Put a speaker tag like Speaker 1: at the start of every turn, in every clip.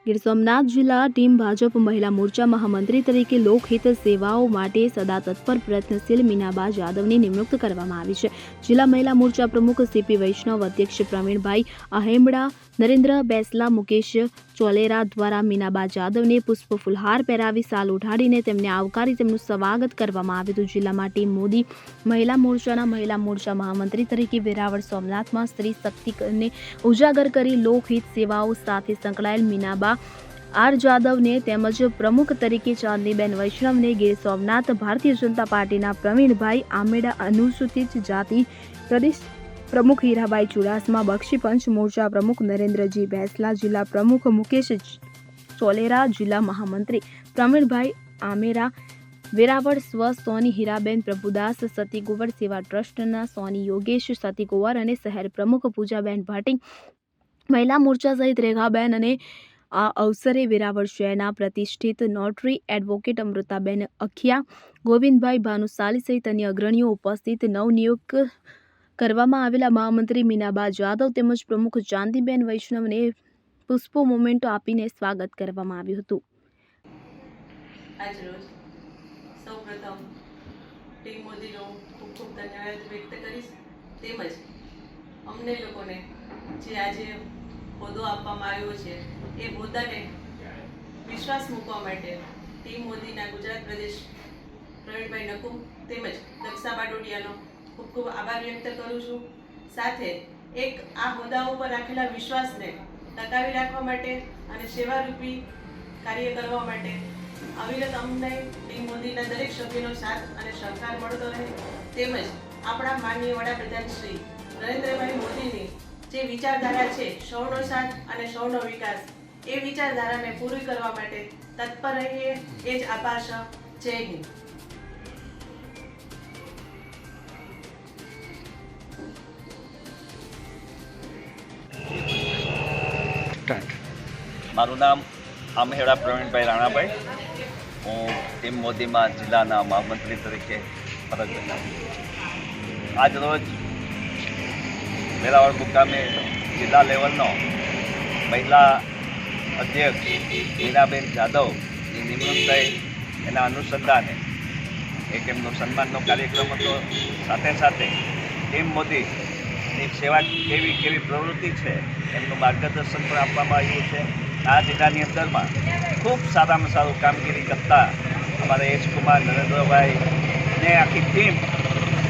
Speaker 1: ગીર સોમનાથ જિલ્લા ટીમ ભાજપ મહિલા મોરચા મહામંત્રી તરીકે લોકહિત સેવાઓ માટે સદા તત્પર પ્રયત્નશીલ મીનાબા જાદવની નિમણૂક કરવામાં આવી છે. જિલ્લા મહિલા મોરચા પ્રમુખ સીપી વૈષ્ણવ, અધ્યક્ષ પ્રવીણભાઈ આહેમડા, નરેન્દ્ર બેસલા, મુકેશ ચોલેરા દ્વારા મીનાબા જાદવને પુષ્પ ફુલહાર પહેરાવી સાલ ઉઠાડીને તેમને આવકારી તેમનું સ્વાગત કરવામાં આવ્યું હતું. જિલ્લામાં ટીમ મોદી મહિલા મોરચાના મહિલા મોરચા મહામંત્રી તરીકે વેરાવળ સોમનાથમાં સ્ત્રી શક્તિને ઉજાગર કરી લોકહિત સેવાઓ સાથે સંકળાયેલ મીનાબા આર જાદવને તેમજ પ્રમુખ તરીકે ચાંદનીબેન વૈષ્ણવને ગીર સોમનાથ ભારતીય જનતા પાર્ટીના પ્રવીણભાઈ આમેડા, અનુસૂચિત જાતિ પ્રદેશ પ્રમુખ હીરાબાઈ ચુડાસમા, બક્ષીપંચ મોરચા પ્રમુખ નરેન્દ્રજી બેસલા, જિલ્લા પ્રમુખ મુકેશ ચોલેરા, જિલ્લા મહામંત્રી પ્રવીણભાઈ આમેરા, વેરાવળ સ્વ સોની હીરાબેન પ્રભુદાસ, સતી ગોવર સેવા ટ્રસ્ટના સોની યોગેશ સતી ગોવર અને શહેર પ્રમુખ પૂજાબેન ભાટી, મહિલા મોરચા સહિત રેખાબેન અને આ અવસરે વેરાવળ શહેરના પ્રતિષ્ઠિત નોટરી એડવોકેટ અમૃતાબેન અખિયા, ગોવિંદભાઈ ભાનુશાલી સહિત અન્ય અગ્રણીઓ ઉપસ્થિત નવનિયુક્ત કરવામાં આવેલા મહામંત્રી મીનાબા જાદવ તેમજ પ્રમુખ ચાંદનીબેન વૈષ્ણવને પુષ્પો મોમેન્ટો આપીને સ્વાગત કરવામાં આવ્યું હતું.
Speaker 2: આજરોજ સૌપ્રથમ ટીમ મોદીનો ખૂબ ખૂબ ધન્યવાદ વ્યક્ત કરીશ. તેમજ અમને લોકોને જે આજે હોદ્દો આપવામાં આવ્યો છે એ હોદ્દાને વિશ્વાસ મૂકવા માટે ટીમ મોદીના ગુજરાત પ્રદેશ પ્રવીણભાઈ નકુમ તેમજ દક્ષા બાડોડિયાનો ખૂબ ખૂબ આભાર વ્યક્ત કરું છું. સાથે એક આ હોદ્દા ઉપર રાખેલા વિશ્વાસને ટકાવી રાખવા માટે અને સેવારૂપી કાર્ય કરવા માટે અવિરત અમને ટીમ મોદીના દરેક સભ્યોનો સાથ અને સહકાર મળતો રહે. તેમજ આપણા માનનીય વડાપ્રધાન શ્રી નરેન્દ્રભાઈ મોદીની જે વિચારધારા છે સૌનો સાથ અને સૌનો વિકાસ, એ વિચારધારાને પૂરી કરવા માટે તત્પર રહીએ. એ જ આભાર છે. જય હિન્દ.
Speaker 3: મારું નામ આમહેડા પ્રવીણભાઈ રાણાભાઈ. હું ટીમ મોદીમાં જિલ્લાના મહામંત્રી તરીકે ફરજ બજાવું. આજ રોજ વેરાવળ મુકામે જિલ્લા લેવલનો મહિલા અધ્યક્ષ મીનાબેન જાદવની નિમણૂક થઈ એના અનુસંધાને એક એમનો સન્માનનો કાર્યક્રમ હતો. સાથે સાથે ટીમ મોદીની સેવા કેવી પ્રવૃત્તિ છે એમનું માર્ગદર્શન પણ આપવામાં આવ્યું છે. આ જિલ્લાની અંદરમાં ખૂબ સારામાં સારું કામગીરી કરતા અમારા એચ કુમાર, નરેન્દ્રભાઈ ને આખી ટીમ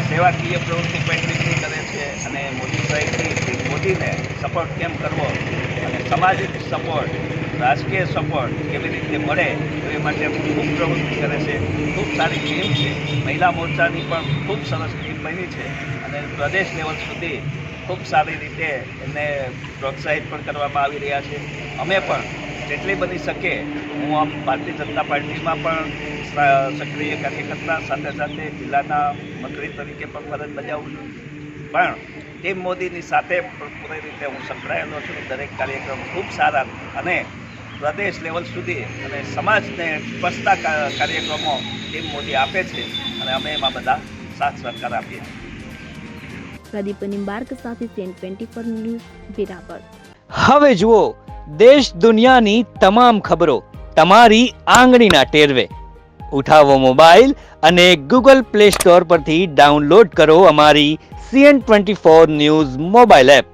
Speaker 3: સેવાકીય પ્રવૃત્તિ પણ એટલી કરે છે. અને મોદી સાહેબની મોદીને સપોર્ટ કેમ કરવો અને સામાજિક સપોર્ટ, રાજકીય સપોર્ટ કેવી રીતે મળે એ માટે ખૂબ પ્રવૃત્તિ કરે છે. ખૂબ સારી ટીમ છે. મહિલા મોરચાની પણ ખૂબ સરસ ટીમ બની છે અને પ્રદેશ લેવલ સુધી ખૂબ સારી રીતે એમને પ્રોત્સાહિત પણ કરવામાં આવી રહ્યા છે. અમે પણ જેટલી બની શકે, હું આમ ભારતીય જનતા પાર્ટીમાં પણ સક્રિય કાર્યકર્તા, સાથે સાથે જિલ્લાના મંત્રી તરીકે પણ ફરજ બજાવું છું. પણ ટીમ મોદીની સાથે પૂરી રીતે હું સંકળાયેલો છું. દરેક કાર્યક્રમ ખૂબ સારા અને પ્રદેશ લેવલ સુધી અને સમાજને સ્પર્શતા કાર્યક્રમો ટીમ મોદી આપે છે અને અમે એમાં બધા સાથ સહકાર આપીએ છીએ.
Speaker 1: પ્રદીપ નિંબાર્ક સાથે CN24 ન્યૂઝ વેરાવળ.
Speaker 4: હવે જુઓ દેશ દુનિયાની તમામ ખબરો તમારી આંગળીના ટેરવે. ઉઠાવો મોબાઈલ અને Google Play Store પરથી ડાઉનલોડ કરો અમારી CN24 ન્યૂઝ મોબાઈલ એપ.